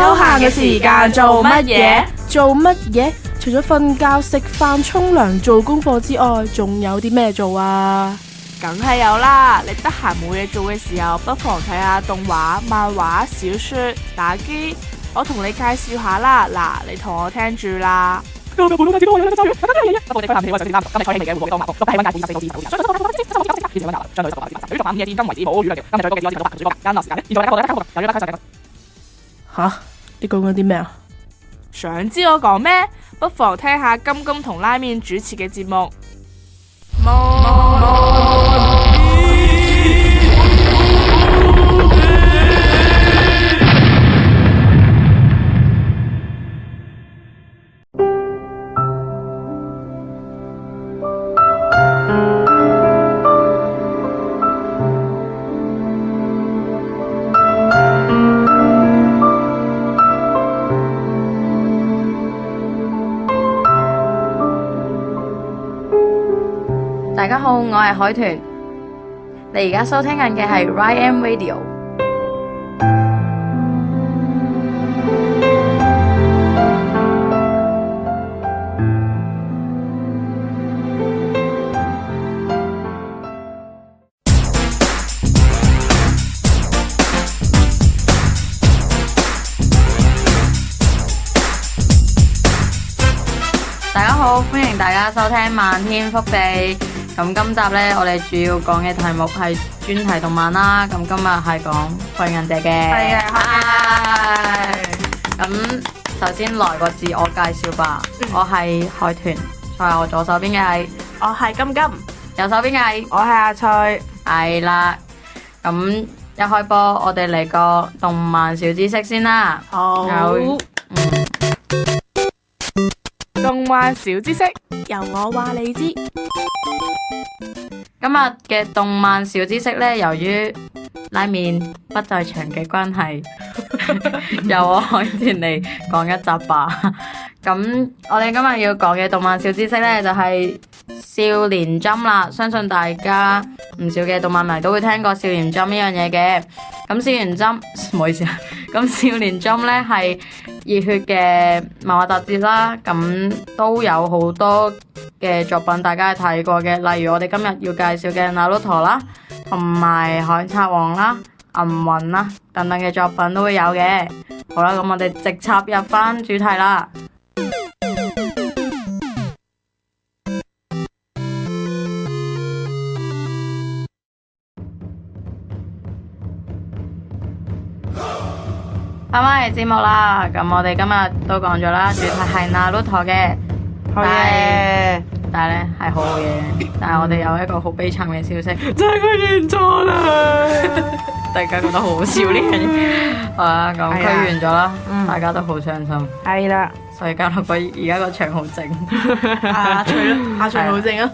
休閒嘅時間做乜嘢？做乜嘢？除咗瞓覺、食飯、沖涼、做功課之外，仲有啲咩做啊？梗係有啦！你得閒冇嘢做嘅時候，不妨睇下動畫、漫畫、小說、打機。我同你介紹下啦，嗱，你同我聽住啦。吓？你講緊啲咩啊？想知我講咩？不妨聽下金金同拉麵主持嘅節目。大家好，我係海豚，你而家收聽緊嘅係 YM Radio。大家好，歡迎大家收聽漫天福地。咁今集呢，我哋主要講嘅題目係專題動漫啦。咁今日係講火影忍者嘅。係啊，咁首先來個自我介紹吧。我係海豚，坐喺我左手邊嘅係我係金金，右手邊嘅係我係阿翠。係啦。咁一開波，我哋嚟個動漫小知識先啦。好。動漫小知識，由我話你知。今日嘅動漫小知識呢，由於拉麵不在場嘅關係，由我海豚嚟講一集吧。咁我哋今日要講嘅動漫小知識呢，就係少年 Jump 啦。相信大家唔少嘅動漫迷都會聽過少年 Jump 呢樣嘢嘅。咁少年 Jump 唔好意思啊，咁少年 Jump 呢係熱血嘅漫畫雜誌啦，咁都有好多嘅作品大家係睇過嘅，例如我哋今日要介紹嘅《那魯陀》啦，同埋《海賊王》啦、《銀魂》啦等等嘅作品都會有嘅。好啦，咁我哋直插入翻主題啦。翻返嚟節目啦，咁我哋今日都講咗啦，主題係《那魯陀》嘅，好嘢，但係咧係好好嘢，但係我哋有一個好悲慘嘅消息，就係佢完咗啦！大家覺得好好笑呢樣嘢，係啊，咁佢完咗啦，大家都好傷心，係啦，所以搞到而家個場好靜。阿翠咯，阿翠好正啊！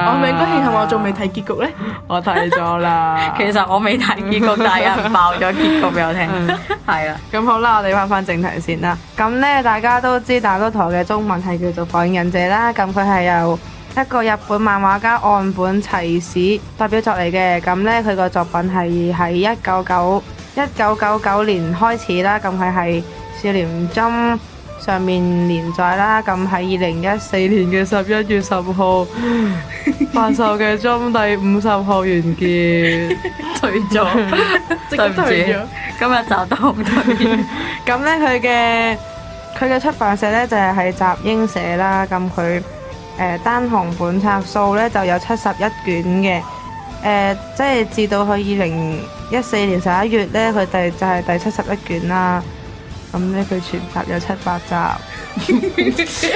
我係咪應該慶幸我仲未睇結局呢？我睇咗啦。其實我未睇結局，但係有人爆咗結局俾我聽，係啦。咁好啦，我哋翻正題先啦。咁呢，大家都知那魯陀嘅中文係叫做火影忍者啦。咁佢係由一個日本漫畫家岸本齊史代表作嚟嘅。咁呢，佢個作品係喺1999年開始啦。咁佢係少年 Jump 上面連載啦。咁喺2014年嘅11月10號發售嘅 Jump 第50號完結。退咗，對唔住，今日集都好退。咁呢，佢嘅出版社呢，就係集英社啦。咁佢單行本冊數呢，就有71卷嘅。即係至到去2014年11月呢，佢就係第71卷啦。咁呢，佢全集有700集。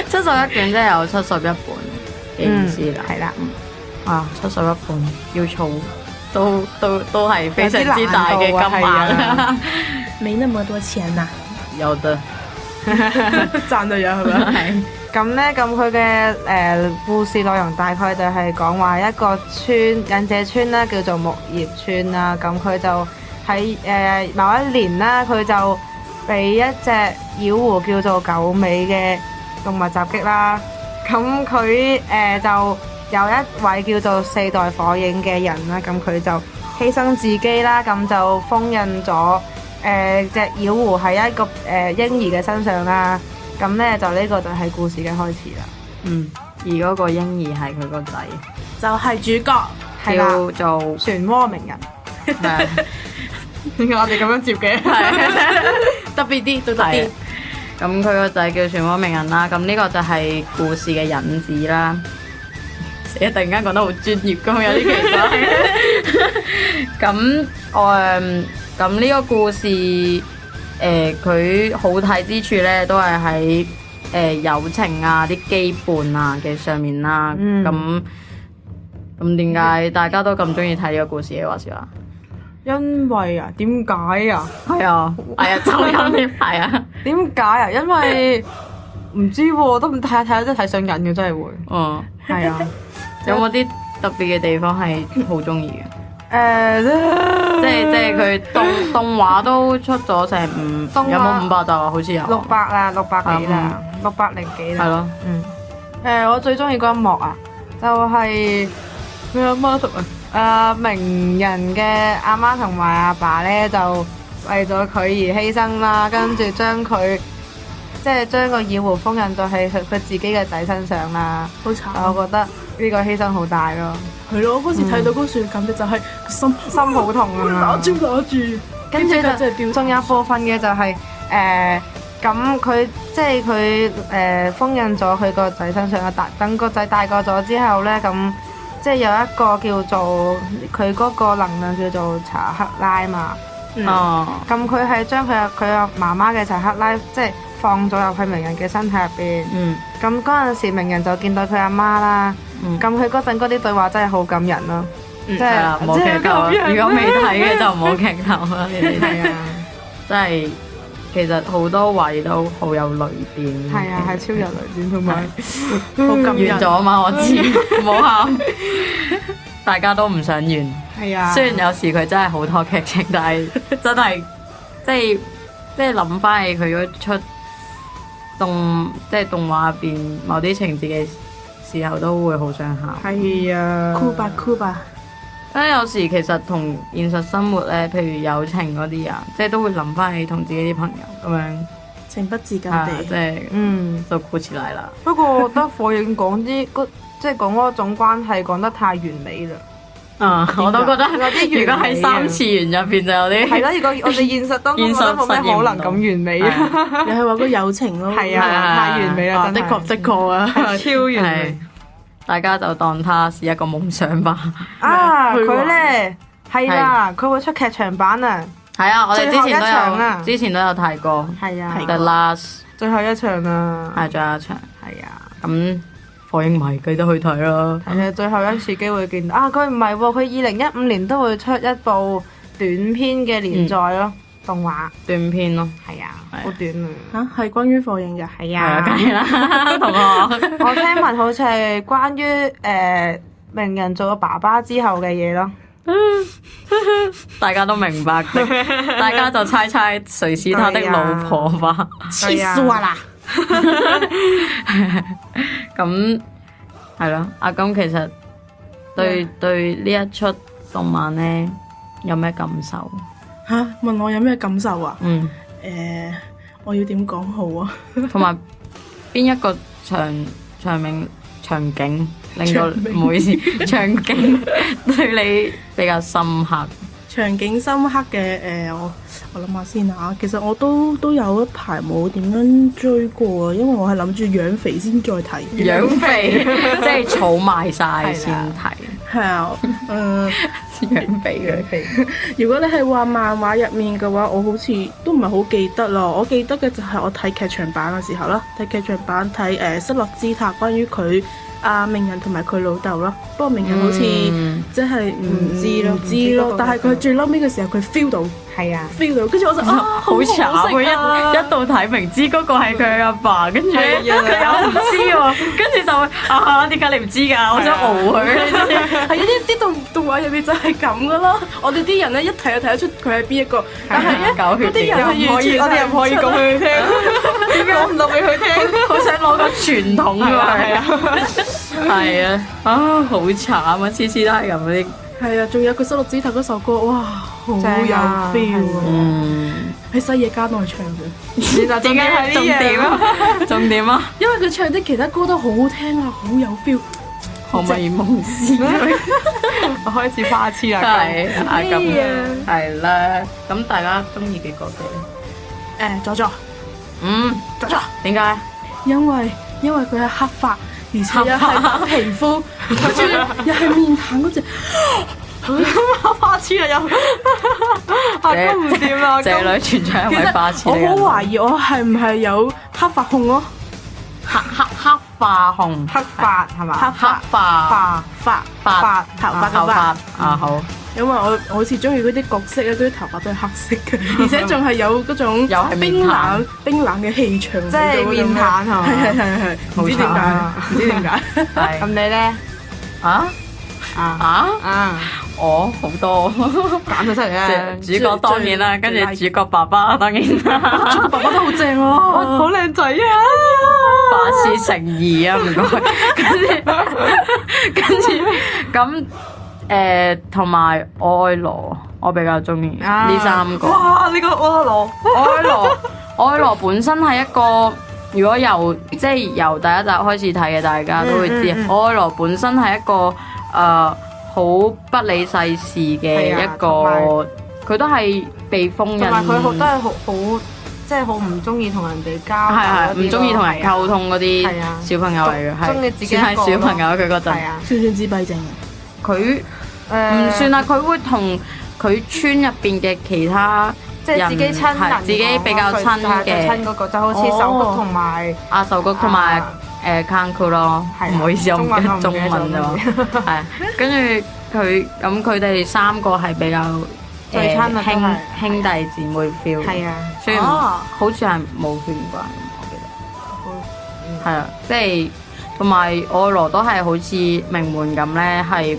71卷即係有71本嘅意思啦。係啦。啊，71本要儲都係非常之大嘅金額。沒那麼多錢呐。有的。賺到有係咪？咁呢，咁佢嘅故事內容大概就係講話一個村忍者村啦，叫做木葉村啦。咁佢就喺某一年啦，佢就被一隻妖狐叫做九尾嘅動物襲擊啦。咁佢就有一位叫做四代火影嘅人啦，咁佢就犧牲自己啦，咁就封印咗隻妖狐喺一個嬰兒嘅身上啦。咁呢，就呢個就係故事嘅開始啦。而嗰個嬰兒係佢個仔，就係主角。係啦，叫做漩渦鳴人。點解我哋咁樣接嘅？特別啲，都特別。咁佢個仔叫漩渦鳴人啦。咁呢個就係故事嘅引子啦。死啊！突然間講得好專業咁，有啲奇怪。咁呢個故事佢好睇之處咧，都係喺友情啊、啲羈絆啊嘅上面啦。咁點解大家都咁中意睇呢個故事嘅話？話因為啊，點解啊？係啊，就有啲係啊。點解啊？因為唔知喎，都唔睇下睇下真係睇上癮嘅，真係會。嗯，係啊。有冇啲特別嘅地方係好中意嘅？即係佢動畫都出咗成有冇500集啊？好似有600啦，600幾啦，600零幾啦。係咯。我最中意嗰一幕啊，就係佢阿媽同鳴人嘅阿媽同埋阿爸咧，就為咗佢而犧牲啦，跟住將佢即係將個妖狐封印咗喺佢自己嘅仔身上啦。好慘。我覺得呢個犧牲好大咯。係咯，我嗰時睇到嗰段感覺就係心好痛啊！攞住，跟住就仲有部分嘅就係咁佢即係佢封印咗佢個仔身上嘅等個仔大個咗之後咧，咁即係有一個叫做佢嗰個能量叫做查克拉嘛。咁佢係將佢阿媽媽嘅查克拉即係放咗入去鳴人嘅身體入邊。咁嗰陣時鳴人就見到佢阿媽啦。咁佢嗰陣嗰啲對話真係好感人咯。即係冇劇透啊！如果未睇嘅就冇劇透啦。你哋睇啊，真係其實好多位都好有淚點。係啊，係超有淚點同埋好感人。完咗啊嘛，我知，唔好喊。大家都唔想完。係啊。雖然有時佢真係好拖劇情，但係真係即係諗翻起佢嗰出動畫入邊某啲情節嘅時候，都會好想喊。係啊。哭吧。有時其實同現實生活咧，譬如友情嗰啲啊，即係都會諗翻起同自己啲朋友咁樣，情不自禁地，即係就哭起來啦。不過我覺得火影講即係講嗰種關係講得太完美啦。我都覺得有啲如果喺3次元入邊就有啲係啦。如果我哋現實當中覺得冇咩可能咁完美，你係話個友情咯。係啊，太完美啦，的確啊，超完美。大家就當它是一個夢想吧。佢咧係啦，佢會出劇場版啊。係啊，我哋之前都有提過。係啊 The Last 最後一場啊。係最後一場。係啊。咁火影迷記得去睇啦。係啊，最後一次機會見到啊！佢唔係喎，佢2015年都會出一部短篇嘅連載咯，動畫短篇咯。係啊，好短啊。嚇，係關於火影嘅。係啊，梗係啦，同學。我聽聞好似係關於鳴人做咗爸爸之後嘅嘢咯。大家都明白的，大家就猜誰是他的老婆吧。黐線啦！咁係咯，阿金其實對呢一出動漫呢有咩感受？嚇，問我有咩感受啊？我要點講好啊？同埋邊一個場景令到唔好意思，場景對你比較深刻？場景深刻嘅我諗下先嚇，其實我都有一排冇點樣追過啊，因為我係諗住養肥先再睇。養肥即係儲埋晒先睇。係啊，養肥。如果你係話漫畫入面嘅話，我好似都唔係好記得咯。我記得嘅就係我睇劇場版嘅時候啦，睇劇場版睇失落之塔關於佢鳴人同埋佢老豆咯。不過鳴人好似即係唔知咯，但係佢最嬲尾嘅時候佢 feel 到。係啊 ，feel 到，跟住我就好慘啊！一到睇明知嗰個係佢阿爸，跟住佢又唔知喎，跟住就會點解你唔知㗎？我想熬佢，係啊！啲動畫入面就係咁噶咯。我哋啲人咧一睇就睇得出佢係邊一個，但係咧嗰啲人係完全我哋又唔可以講俾佢聽，點解講唔到俾佢聽？好想攞個傳統㗎，係啊，好慘啊！次次都係咁嗰啲。係啊，仲有佢失落之塔嗰首歌，哇，好有 feel 啊！喺西野加內唱嘅，原來點解重點啊？重點啊？因為佢唱啲其他歌都好好聽啊，好有 feel。可唔可以夢思？我開始花痴啦，係啊咁咩啊係啦。咁大家中意嘅角色咧？佐助，佐助，點解？因為佢係黑髮，而且又係白皮膚，跟住又係面癱嗰隻。花痴啊又，阿公唔掂啦，這女全場其係咪花痴實我嚟㗎？好懷疑我係唔係有黑髮控咯，黑化紅，黑髮係嘛？黑化髮頭髮頭髮啊好，因為我好似中意嗰啲角色咧，嗰啲頭髮都係黑色嘅，而且仲係有嗰種又係面癱冰冷嘅氣場，即係面癱係嘛？係，唔知點解，唔知點解。係咁你咧？啊啊！啊，我好多揀咗出嚟啦！主角當然啦，跟住主角爸爸當然啦，主角爸爸都好正喎，好靚仔啊！發事誠意啊，唔該。跟住咁同埋愛羅，我比較中意呢三個。哇！呢個愛羅本身係一個，如果由第一集開始睇嘅，大家都會知。愛羅本身係一個好不理世事嘅一個，佢都係被封印，同埋佢都係好即係好唔中意同人哋交流，係唔中意同人溝通嗰啲小朋友嚟嘅，中意自己算係小朋友佢嗰陣，係啊，算唔算自閉症啊？佢唔算啦，佢會同佢村入邊嘅其他即係自己親人，自己比較親嘅親嗰個，就好似手谷同埋阿壽谷同埋Kanku 咯，唔好意思，我唔記得中文咗，係跟住佢哋三個係比較兄弟姊妹 feel，係啊，雖然好似係冇血緣關係，我記得係啊，即係同埋愛羅都係好似名門咁咧，係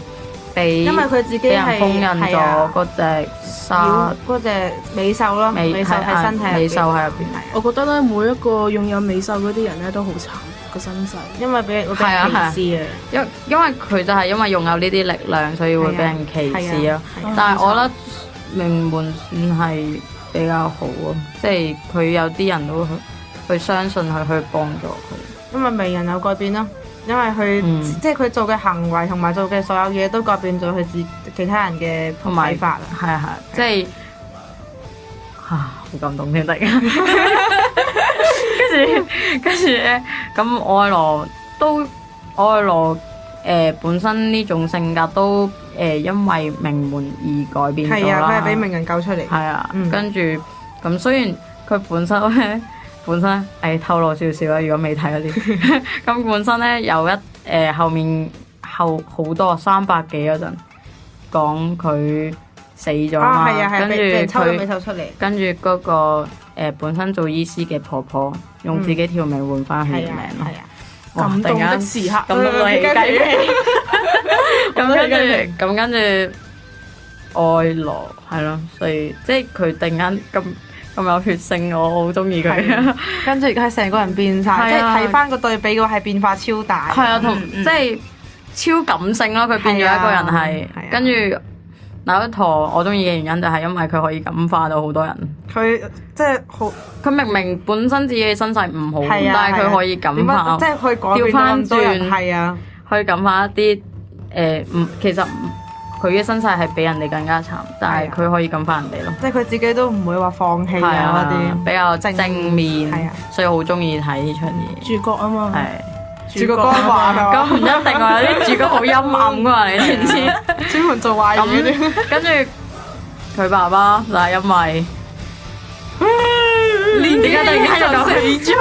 因為佢自己俾人封印咗嗰隻沙嗰隻美獸咯，美獸喺身體入邊，美獸喺入邊。我覺得咧，每一個擁有美獸嗰啲人咧都好慘個身世，因為俾人歧視啊。因為佢就係因為擁有呢啲力量，所以會俾人歧視咯。但係我覺得名門算係比較好啊，即係佢有啲人都去相信佢，去幫助佢。因為名人有改變咯，因為佢即係佢做嘅行為同埋做嘅所有嘢都改變咗佢其他人嘅睇法啊。係啊係，即係好感動添，突然間。跟住咧，咁愛羅本身呢種性格都因為名門而改變咗啦。係啊，佢係俾名人救出嚟。係啊，跟住咁雖然佢本身透露少少啦，如果未睇嗰啲，咁本身咧有後面好多300幾嗰陣講佢死咗嘛，跟住佢跟住嗰個本身做醫師嘅婆婆用自己條命換翻佢嘅命咯。感動的時刻，感動到起雞皮。咁跟住愛羅係咯，所以即係佢突然間咁有血性，我好中意佢。跟住而家係成個人變晒，即係睇翻個對比嘅話係變化超大。係啊，即係超感性咯，佢變咗一個人係。跟住那一陀我中意嘅原因就係因為佢可以感化到好多人。佢即係好，佢明明本身自己嘅身世唔好，但係佢可以感化，即係佢調翻轉，係啊，可以感化一啲其實佢嘅身世係比人哋更加慘，但係佢可以感化人哋咯。即係佢自己都唔會話放棄啊嗰啲，比較正面，所以好中意睇呢出嘢。主角啊嘛，係主角光環係嘛？咁唔一定喎，有啲主角好陰暗噶嘛，你知唔知？專門做壞人。跟住佢爸爸就係因為點解突然間就死咗？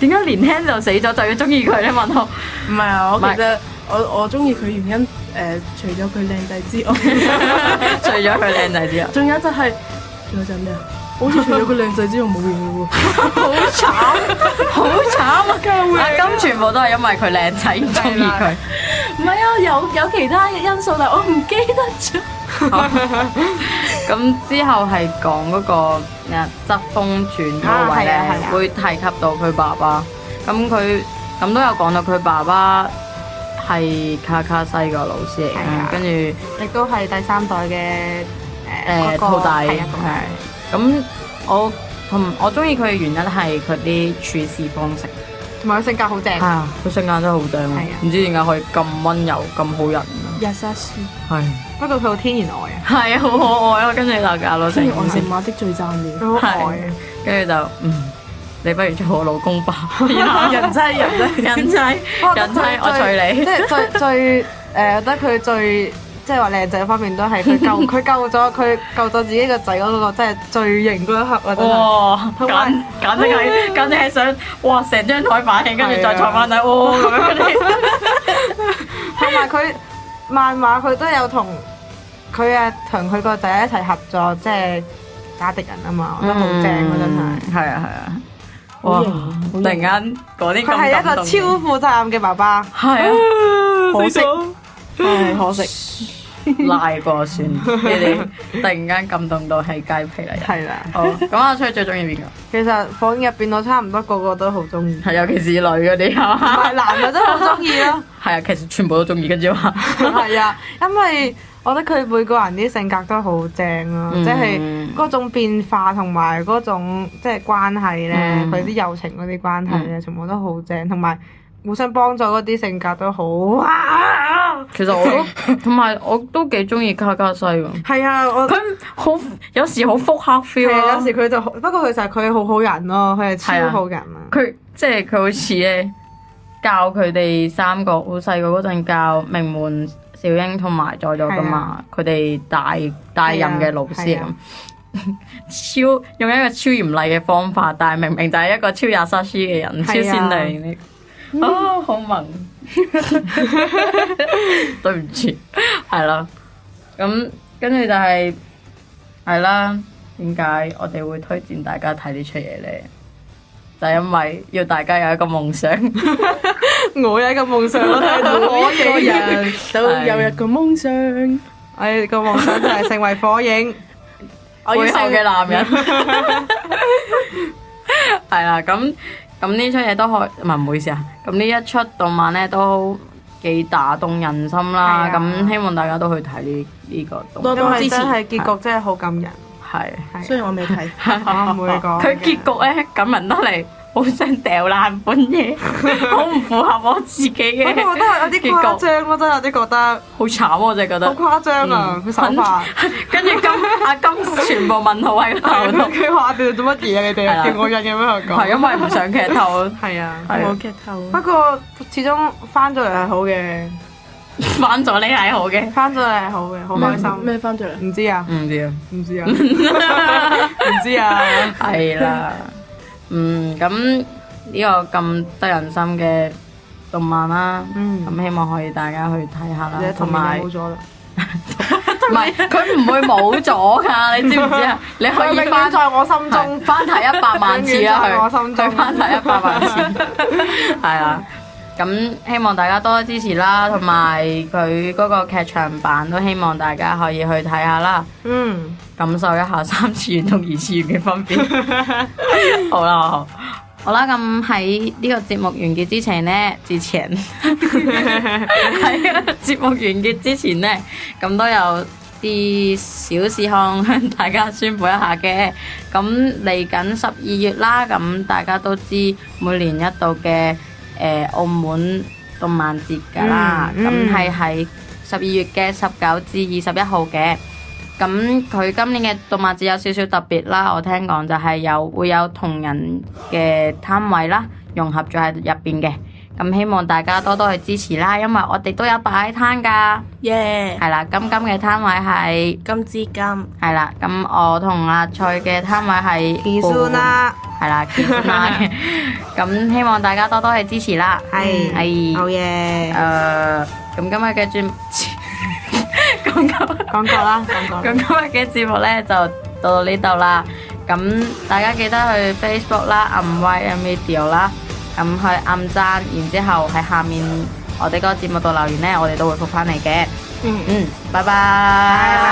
點解年輕就死咗就要中意佢咧？問我唔係啊，我其實我中意佢原因除咗佢靚仔之外，除咗佢靚仔之外，仲有就係咩啊？好似除咗佢靚仔之外冇嘢嘅喎，好慘啊！咁全部都係因為佢靚仔唔中意佢。唔係啊，有其他嘅因素，但係我唔記得咗。咁之後係講嗰個疾風傳嗰個位咧，會提及到佢爸爸。咁都有講到佢爸爸係卡卡西個老師嚟嘅，跟住亦都係第3代嘅徒弟，係咁我中意佢嘅原因係佢啲處事方式，同埋佢性格好正。係啊，佢性格真係好正，係啊唔知點解可以咁温柔咁好人啊！優しい。係不過佢好天然愛啊，係啊，好可愛啊！跟住就搞到成天然愛成馬的最讚了。佢好愛啊。跟住就你不如做我老公吧，然後人妻人妻。人妻人妻，我娶你即。係最覺得佢最即係話靚仔方面都係佢救咗自己個仔嗰個，真係最型嗰一刻啊！真係。哇！同埋簡直係想哇成張台反起，跟住再坐翻低，哇咁樣嗰啲。同埋佢漫畫佢都有同佢個仔一齊合作，即係打敵人啊嘛，我覺得好正啊！真係。係啊係啊！哇！好型突然間嗰啲咁佢係一個感動超負責任嘅爸爸。係啊，可惜係可惜。拉過算，你哋突然間感動到起雞皮啦！係啦，好，咁阿崔最中意邊個？其實火影入邊我差唔多個個都好中意，係尤其是女嗰啲唔係男嘅都好中意咯。係啊，其實全部都中意，跟住話係啊，因為我覺得佢每個人啲性格都好正咯，即係嗰種變化同埋嗰種即係關係咧，佢啲友情嗰啲關係咧，全部都好正，同埋互相幫助嗰啲性格都好哇！其實我都同埋我都幾中意卡卡西喎。係啊，我佢好有時好腹黑 feel 咯。有時佢就不過佢就係佢好好人咯，佢係超好人啊！佢即係佢好似咧教佢哋三個好細個嗰陣教名門小櫻同埋在座噶嘛，佢哋大任嘅老師咁。超用一個超嚴厲嘅方法，但係明明就係一個超優しい嘅人，超善良嘅。啊，好萌，對唔住，係啦，咁跟住就係啦，點解我哋會推薦大家睇呢出嘢咧？就係因為要大家有一個夢想，我有一個夢想，我睇到火個影，人都有一個夢想。我個夢想就係成為火影。背後嘅男人，係啦，咁呢出嘢都可，唔好意思啊，咁呢一出動漫咧都幾打動人心啦，咁希望大家都去睇呢個動漫，多多支持。真係結局真係好感人，係，雖然我未睇，我唔會講。佢結局咧感人得嚟，好想掉爛本嘢，好唔符合我自己嘅。不過我覺得有啲誇張咯，真係有啲覺得好慘，我就覺得好誇張啊！佢手法，跟住阿金全部問號喺個頭度。佢話你哋做乜嘢啊？你哋叫我印咁樣去講。係因為唔想劇透。係啊，冇劇透。不過始終翻咗嚟係好嘅，翻咗你係好嘅，翻咗嚟係好嘅，好開心。咩翻咗嚟？唔知啊，唔知啊，唔知啊，唔知啊。係啦，咁呢個咁得人心嘅動漫啦，咁希望可以大家去睇下啦，同埋冇咗啦。唔係佢唔會冇咗㗎，你知唔知啊？你可以翻在我心中翻睇100萬次啦，佢翻睇100萬次，係啦。咁希望大家多多支持啦，同埋佢嗰個劇場版都希望大家可以去睇下啦。感受一下3次元同2次元嘅分別。好啦，咁喺呢個節目完結之前呢，喺節目完結之前呢，咁都有啲小事項向大家宣佈一下嘅。咁嚟緊12月啦，咁大家都知每年一度嘅澳門動漫節㗎啦，咁係喺12月嘅19至21號嘅。咁佢今年嘅動漫節有少少特別啦，我聽講就係會有同人嘅攤位啦，融合咗喺入邊嘅。咁希望大家多多去支持啦，因為我哋都有擺攤㗎。耶！係啦，金嘅攤位係金之金。係啦，咁我同阿翠嘅攤位係結算啦。係啦，結算啦嘅。咁希望大家多多去支持啦。係。好嘢。咁今日嘅講過啦。咁今日嘅節目咧就到呢度啦。咁大家記得去 Facebook 啦，按 YMVideo 啦，咁去按讚，然之後喺下面我哋嗰個節目度留言咧，我哋都會覆返你嘅。拜拜。